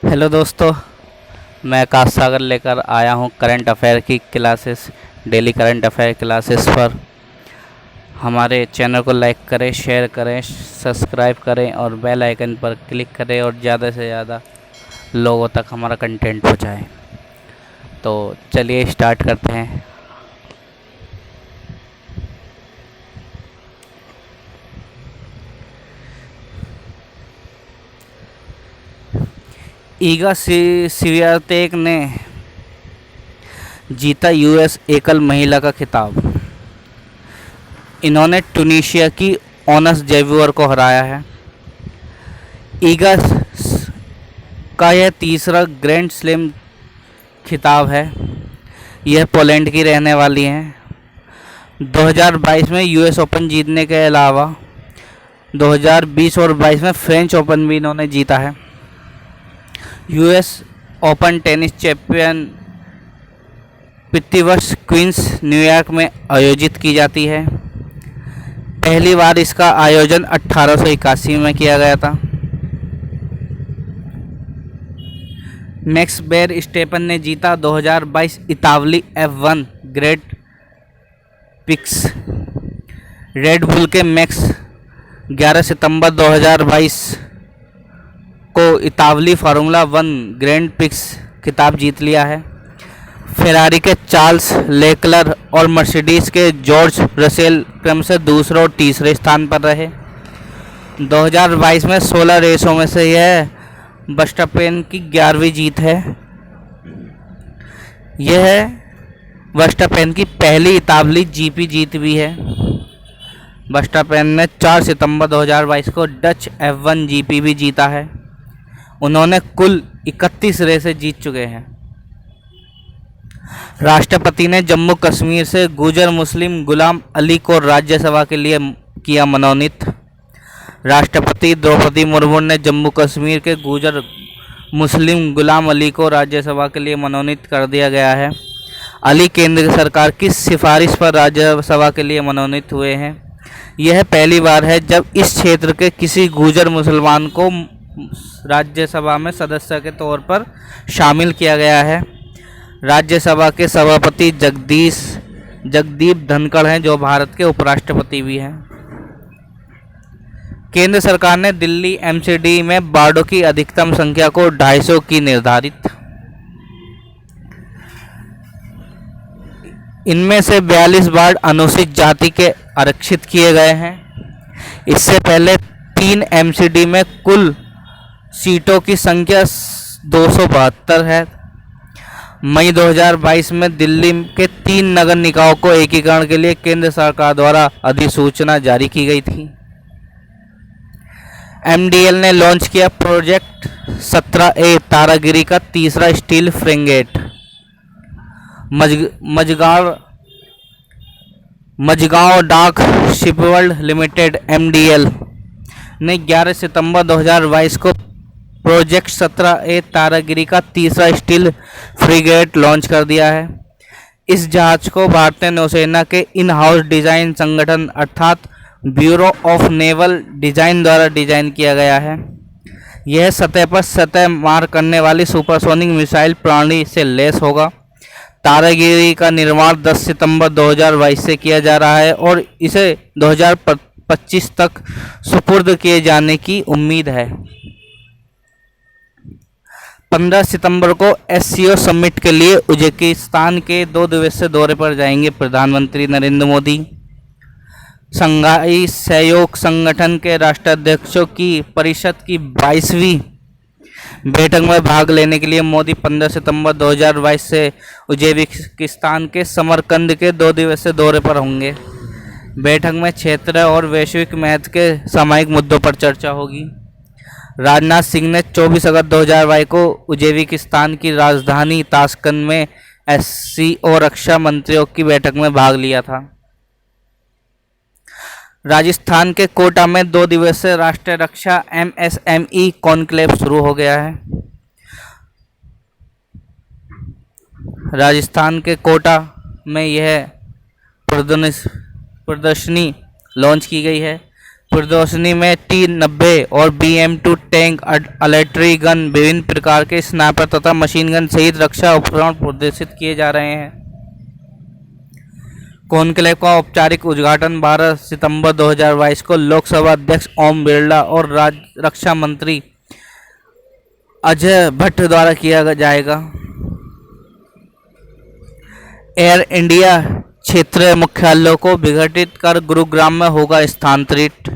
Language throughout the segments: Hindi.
हेलो दोस्तों, मैं आकाश सागर लेकर आया हूँ करंट अफेयर की classes, daily current affair classes पर। हमारे चैनल को लाइक करें, शेयर करें, सब्सक्राइब करें और बेल आइकन पर क्लिक करें और ज़्यादा से ज़्यादा लोगों तक हमारा कंटेंट पहुँचाएं। तो चलिए स्टार्ट करते हैं। ईगा स्वियातेक ने जीता यूएस एकल महिला का खिताब। इन्होंने ट्यूनीशिया की ओनस जेवियर को हराया है। ईगा का यह तीसरा ग्रैंड स्लैम खिताब है। यह पोलैंड की रहने वाली हैं। 2022 में यूएस ओपन जीतने के अलावा 2020 और 22 में फ्रेंच ओपन भी इन्होंने जीता है। यूएस ओपन टेनिस चैंपियन प्रतिवर्ष क्वींस न्यूयॉर्क में आयोजित की जाती है। पहली बार इसका आयोजन 1881 में किया गया था। मैक्स बेर स्टेपन ने जीता 2022 इतालवी F1 grand prix. Red Bull के मैक्स 11 सितंबर 2022 को इतालवी फार्मूला 1 ग्रैंड पिक्स खिताब जीत लिया है। फेरारी के चार्ल्स लेक्लर और मर्सिडीज के जॉर्ज रसेल क्रमशः दूसरे और तीसरे स्थान पर रहे। 2022 में 16 रेसों में से यह वर्स्टापेन की 11वीं जीत है। यह वर्स्टापेन की पहली इतालवी जीपी जीत भी है। वर्स्टापेन ने 4 सितंबर 2022 को डच F1 जीपी भी जीता है। उन्होंने कुल 31 रेसें जीत चुके हैं। राष्ट्रपति ने जम्मू कश्मीर से गुजर मुस्लिम गुलाम अली को राज्यसभा के लिए किया मनोनीत। राष्ट्रपति द्रौपदी मुर्मू ने जम्मू कश्मीर के गुजर मुस्लिम गुलाम अली को राज्यसभा के लिए मनोनीत कर दिया गया है। अली केंद्र सरकार की सिफारिश पर राज्यसभा के लिए मनोनीत हुए हैं। यह पहली बार है जब इस क्षेत्र के किसी गुजर मुसलमान को राज्यसभा में सदस्य के तौर पर शामिल किया गया है। राज्यसभा के सभापति जगदीप धनखड़ हैं, जो भारत के उपराष्ट्रपति भी हैं। केंद्र सरकार ने दिल्ली एमसीडी में बार्डों की अधिकतम संख्या को 250 की निर्धारित। इनमें से 42 बार्ड अनुसूचित जाति के आरक्षित किए गए हैं। इससे पहले 3 एमसीडी में कुल सीटों की संख्या 272 है। मई 2022 में दिल्ली के 3 नगर निकायों को एकीकरण के लिए केंद्र सरकार द्वारा अधिसूचना जारी की गई थी। एमडीएल ने लॉन्च किया प्रोजेक्ट 17A तारागिरी का तीसरा स्टील फ्रिगेट। मझगांव डाक शिपबिल्ड लिमिटेड एमडीएल ने 11 सितंबर 2022 को प्रोजेक्ट 17A तारागिरी का तीसरा स्टील फ्रिगेट लॉन्च कर दिया है। इस जहाज को भारतीय नौसेना के इन हाउस डिजाइन संगठन अर्थात ब्यूरो ऑफ नेवल डिजाइन द्वारा डिजाइन किया गया है। यह सतह पर सतह मार करने वाली सुपरसोनिक मिसाइल प्रणाली से लैस होगा। तारागिरी का निर्माण 10 सितंबर 2022 से किया जा रहा है और इसे 2025 तक सुपुर्द किए जाने की उम्मीद है। 15 सितंबर को एससीओ समिट के लिए उज्बेकिस्तान के 2 दिवसीय दौरे पर जाएंगे प्रधानमंत्री नरेंद्र मोदी। शंघाई सहयोग संगठन के राष्ट्राध्यक्षों की परिषद की 22वीं बैठक में भाग लेने के लिए मोदी 15 सितंबर 2022 से उज्बेकिस्तान के समरकंद के 2 दिवसीय दौरे पर होंगे। बैठक में क्षेत्र और वैश्विक महत्व के सामयिक मुद्दों पर चर्चा होगी। राजनाथ सिंह ने 24 अगस्त 2022 को उज्बेकिस्तान की राजधानी ताशकंद में एससीओ रक्षा मंत्रियों की बैठक में भाग लिया था। राजस्थान के कोटा में 2 दिवसीय राष्ट्रीय रक्षा MSME कॉन्क्लेव शुरू हो गया है। राजस्थान के कोटा में यह प्रदर्शनी लॉन्च की गई है। प्रदर्शनी में T-90 और BM-2 टैंक, आर्टिलरी गन, विभिन्न प्रकार के स्नाइपर तथा मशीन गन सहित रक्षा उपकरण प्रदर्शित किए जा रहे हैं। कॉन्क्लेव का औपचारिक उद्घाटन 12 सितंबर 2022 को लोकसभा अध्यक्ष ओम बिरला और राज्य रक्षा मंत्री अजय भट्ट द्वारा किया जाएगा। एयर इंडिया क्षेत्रीय मुख्यालयों को विघटित कर गुरुग्राम में होगा स्थानांतरित।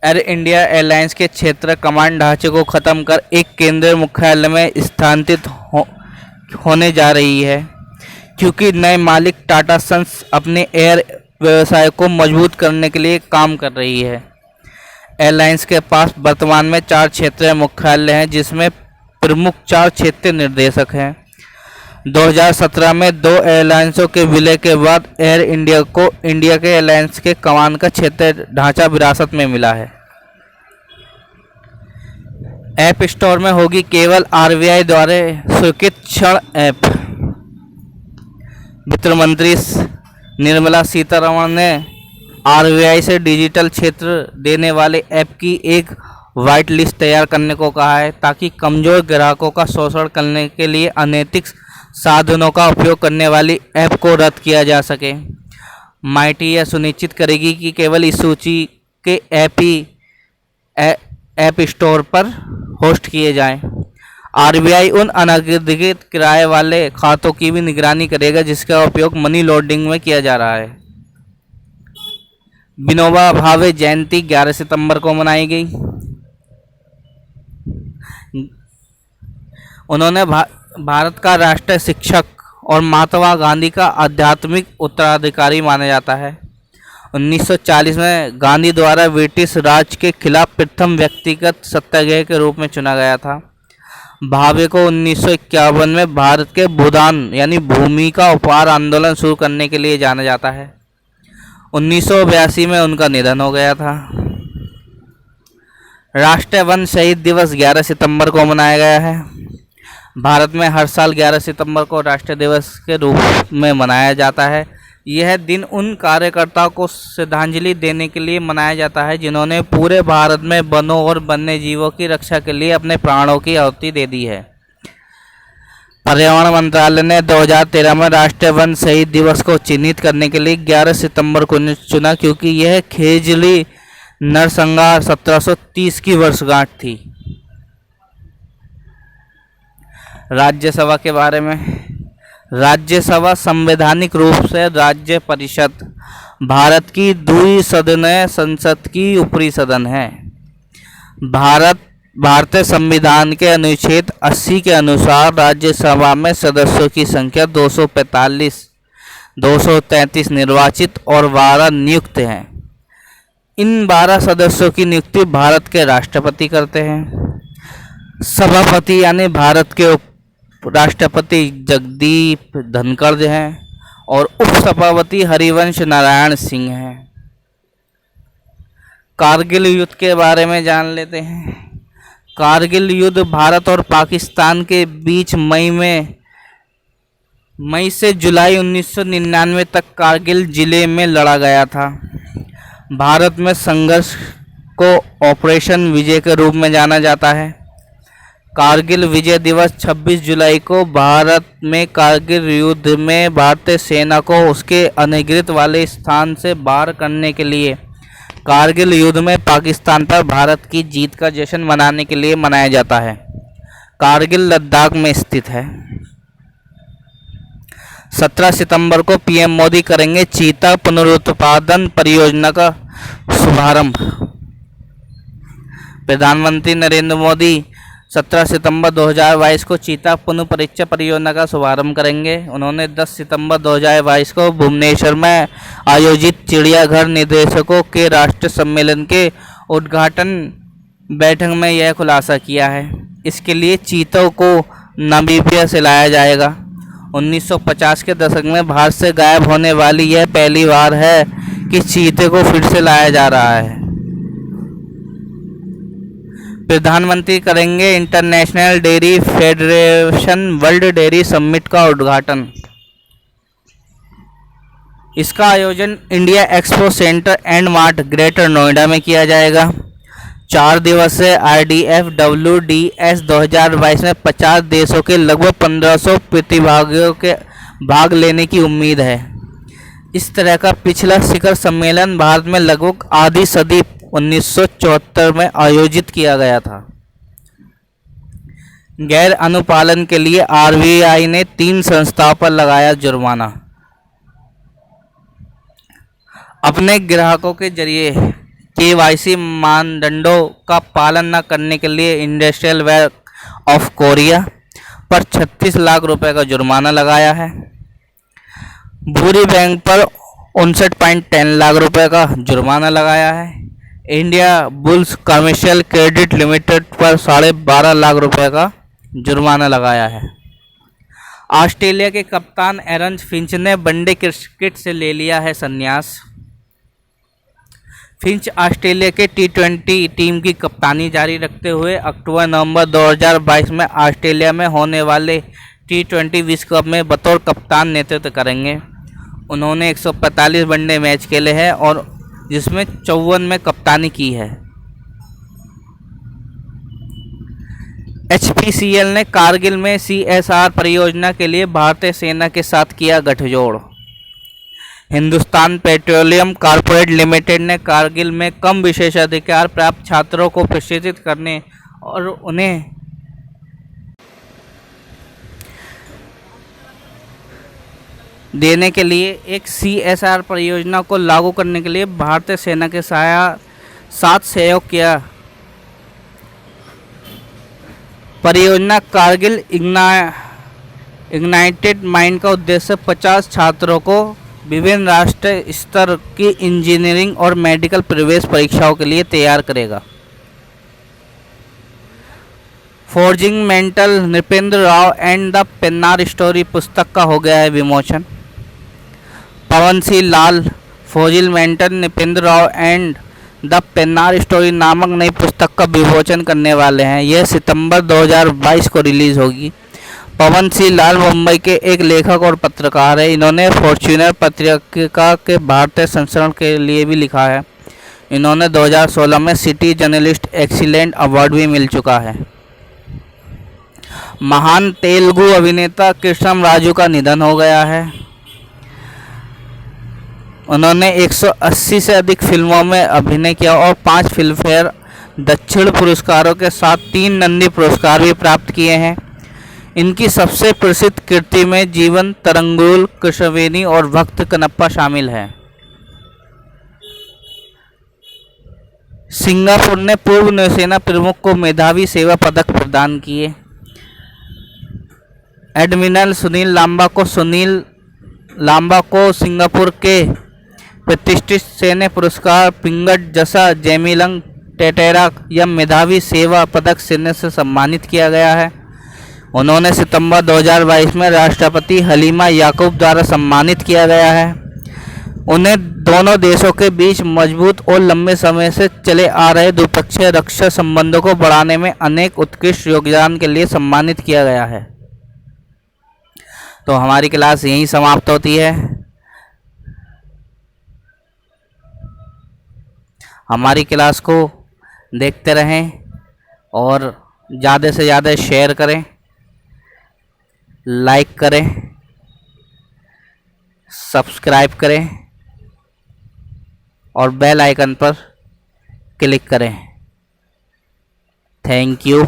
एयर इंडिया एयरलाइंस के क्षेत्र कमांड ढांचे को खत्म कर एक केंद्रीय मुख्यालय में स्थानांतरित होने जा रही है, क्योंकि नए मालिक टाटा सन्स अपने एयर व्यवसाय को मजबूत करने के लिए काम कर रही है। एयरलाइंस के पास वर्तमान में 4 क्षेत्रीय मुख्यालय हैं, जिसमें प्रमुख 4 क्षेत्रीय निर्देशक हैं। 2017 में 2 एयरलाइंसों के विलय के बाद एयर इंडिया को इंडिया के एयरलाइंस के कमान का क्षेत्रीय ढांचा विरासत में मिला है। ऐप स्टोर में होगी केवल आरबीआई द्वारा स्वीकृत क्षण ऐप। वित्त मंत्री निर्मला सीतारमण ने आरबीआई से डिजिटल क्षेत्र देने वाले ऐप की एक वाइट लिस्ट तैयार करने को कहा है, ताकि कमजोर ग्राहकों का शोषण करने के लिए अनैतिक साधनों का उपयोग करने वाली ऐप को रद्द किया जा सके। माइटी यह सुनिश्चित करेगी कि केवल इस सूची के ऐप ही ऐप स्टोर पर होस्ट किए जाएं। आरबीआई उन अनधिकृत किराए वाले खातों की भी निगरानी करेगा जिसका उपयोग मनी लॉन्ड्रिंग में किया जा रहा है। विनोबा भावे जयंती 11 सितंबर को मनाई गई। उन्होंने भारत का राष्ट्रीय शिक्षक और महात्मा गांधी का आध्यात्मिक उत्तराधिकारी माना जाता है। 1940 में गांधी द्वारा ब्रिटिश राज के खिलाफ प्रथम व्यक्तिगत सत्याग्रह के रूप में चुना गया था। भावे को 1951 में भारत के भूदान यानी भूमि का उपहार आंदोलन शुरू करने के लिए जाना जाता है। 1982 में उनका निधन हो गया था। राष्ट्रीय वन शहीद दिवस 11 सितंबर को मनाया गया है। भारत में हर साल 11 सितंबर को राष्ट्रीय दिवस के रूप में मनाया जाता है। यह दिन उन कार्यकर्ताओं को श्रद्धांजलि देने के लिए मनाया जाता है जिन्होंने पूरे भारत में वनों और वन्य जीवों की रक्षा के लिए अपने प्राणों की आहुति दे दी है। पर्यावरण मंत्रालय ने 2013 में राष्ट्रीय वन शहीद दिवस को चिन्हित करने के लिए 11 सितंबर को चुना, क्योंकि यह खेजली नरसंहार 1730 की वर्षगांठ थी। राज्यसभा के बारे में। राज्यसभा संवैधानिक रूप से राज्य परिषद भारत की द्विसदनीय संसद की ऊपरी सदन है। भारतीय संविधान के अनुच्छेद 80 के अनुसार राज्यसभा में सदस्यों की संख्या 233 निर्वाचित और 12 नियुक्त हैं। इन 12 सदस्यों की नियुक्ति भारत के राष्ट्रपति करते हैं। सभापति यानी भारत के राष्ट्रपति जगदीप धनखड़ हैं और उपसभापति हरिवंश नारायण सिंह हैं। कारगिल युद्ध के बारे में जान लेते हैं। कारगिल युद्ध भारत और पाकिस्तान के बीच मई से जुलाई 1999 तक कारगिल जिले में लड़ा गया था। भारत में संघर्ष को ऑपरेशन विजय के रूप में जाना जाता है। कारगिल विजय दिवस 26 जुलाई को भारत में कारगिल युद्ध में भारतीय सेना को उसके अधिकृत वाले स्थान से बाहर करने के लिए कारगिल युद्ध में पाकिस्तान पर भारत की जीत का जश्न मनाने के लिए मनाया जाता है। कारगिल लद्दाख में स्थित है। 17 सितंबर को पीएम मोदी करेंगे चीता पुनरुत्पादन परियोजना का शुभारंभ। प्रधानमंत्री नरेंद्र मोदी 17 सितंबर 2022 को चीता पुनः परियोजना का शुभारंभ करेंगे। उन्होंने 10 सितंबर 2022 को भुवनेश्वर में आयोजित चिड़ियाघर निदेशकों के राष्ट्रीय सम्मेलन के उद्घाटन बैठक में यह खुलासा किया है। इसके लिए चीतों को नामीबिया से लाया जाएगा। 1950 के दशक में भारत से गायब होने वाली यह पहली बार है कि चीते को फिर से लाया जा रहा है। प्रधानमंत्री करेंगे international dairy federation world dairy summit का उद्घाटन। इसका आयोजन India expo centre and mart greater Noida में किया जाएगा। 4 दिवसीय IDF-WDS 2022 में 50 देशों के लगभग 1500 प्रतिभागियों के भाग लेने की उम्मीद है। इस तरह का पिछला शिखर सम्मेलन भारत में लगभग आधी सदी 1974 में आयोजित किया गया था। गैर अनुपालन के लिए RBI ने 3 संस्थाओं पर लगाया जुर्माना। अपने ग्राहकों के जरिए KYC मानदंडों का पालन न करने के लिए इंडस्ट्रियल बैंक ऑफ कोरिया पर 36 लाख रुपए का जुर्माना लगाया है। भूरी बैंक पर 59.10 लाख रुपए का जुर्माना लगाया है। India bulls commercial credit limited पर 12.5 लाख रुपए का जुर्माना लगाया है। ऑस्ट्रेलिया के कप्तान एरन फिंच ने वनडे क्रिकेट से ले लिया है संन्यास। फिंच ऑस्ट्रेलिया के T20 टीम की कप्तानी जारी रखते हुए अक्टूबर-नवंबर 2022 में ऑस्ट्रेलिया में होने वाले T20 विश्व कप में बतौर कप्तान नेतृत्व करेंगे। उन्होंने 145 वनडे मैच खेले हैं और जिसमें 54 में कप्तानी की है। HPCL ने कारगिल में CSR परियोजना के लिए भारतीय सेना के साथ किया गठजोड़। हिंदुस्तान पेट्रोलियम कॉर्पोरेट लिमिटेड ने कारगिल में कम विशेषाधिकार प्राप्त छात्रों को प्रशिक्षित करने और उन्हें देने के लिए एक CSR परियोजना को लागू करने के लिए भारतीय सेना के साथ सहयोग किया। परियोजना कारगिल इग्नाइटेड माइंड का उद्देश्य 50 छात्रों को विभिन्न राष्ट्रीय स्तर की इंजीनियरिंग और मेडिकल प्रवेश परीक्षाओं के लिए तैयार करेगा। Forging metal Nripendra Rao and the Pennar story पुस्तक का हो गया है विमोचन। Pawan Singh Lal forging metal Nripendra Rao and the Pennar story नामक नई पुस्तक का विमोचन करने वाले हैं। यह सितंबर 2022 को रिलीज होगी। पवन सिंह लाल मुंबई के एक लेखक और पत्रकार है। इन्होंने फॉर्च्यूनर पत्रिका के भारतीय संस्करण के लिए भी लिखा है। इन्होंने 2016 में सिटी जर्नलिस्ट एक्सीलेंट अवार्ड भी मिल चुका है। महान तेलुगु अभिनेता कृष्णम राजू का निधन हो गया है। उन्होंने 180 से अधिक फिल्मों में अभिनय किया और 5 फिल्मफेयर दक्षिण पुरस्कारों के साथ 3 नंदी पुरस्कार भी प्राप्त किए हैं। इनकी सबसे प्रसिद्ध कृति में जीवन तरंगुल, कृष्णवेणी और भक्त कनप्पा शामिल है। सिंगापुर ने पूर्व नौसेना प्रमुख को मेधावी सेवा पदक प्रदान किए। एडमिरल सुनील लांबा को सिंगापुर के प्रतिष्ठित सैन्य पुरस्कार पिंगट जसा जेमिलंग टेटेरा या मेधावी सेवा पदक से सम्मानित किया गया है। उन्होंने सितंबर 2022 में राष्ट्रपति हलीमा याकूब द्वारा सम्मानित किया गया है। उन्हें दोनों देशों के बीच मजबूत और लंबे समय से चले आ रहे द्विपक्षीय रक्षा संबंधों को बढ़ाने में अनेक उत्कृष्ट योगदान के लिए सम्मानित किया गया है। तो हमारी क्लास यहीं समाप्त होती है। हमारी क्लास को देखते रहें और ज़्यादा से ज़्यादा शेयर करें, लाइक करें, सब्सक्राइब करें और बेल आइकन पर क्लिक करें। Thank you.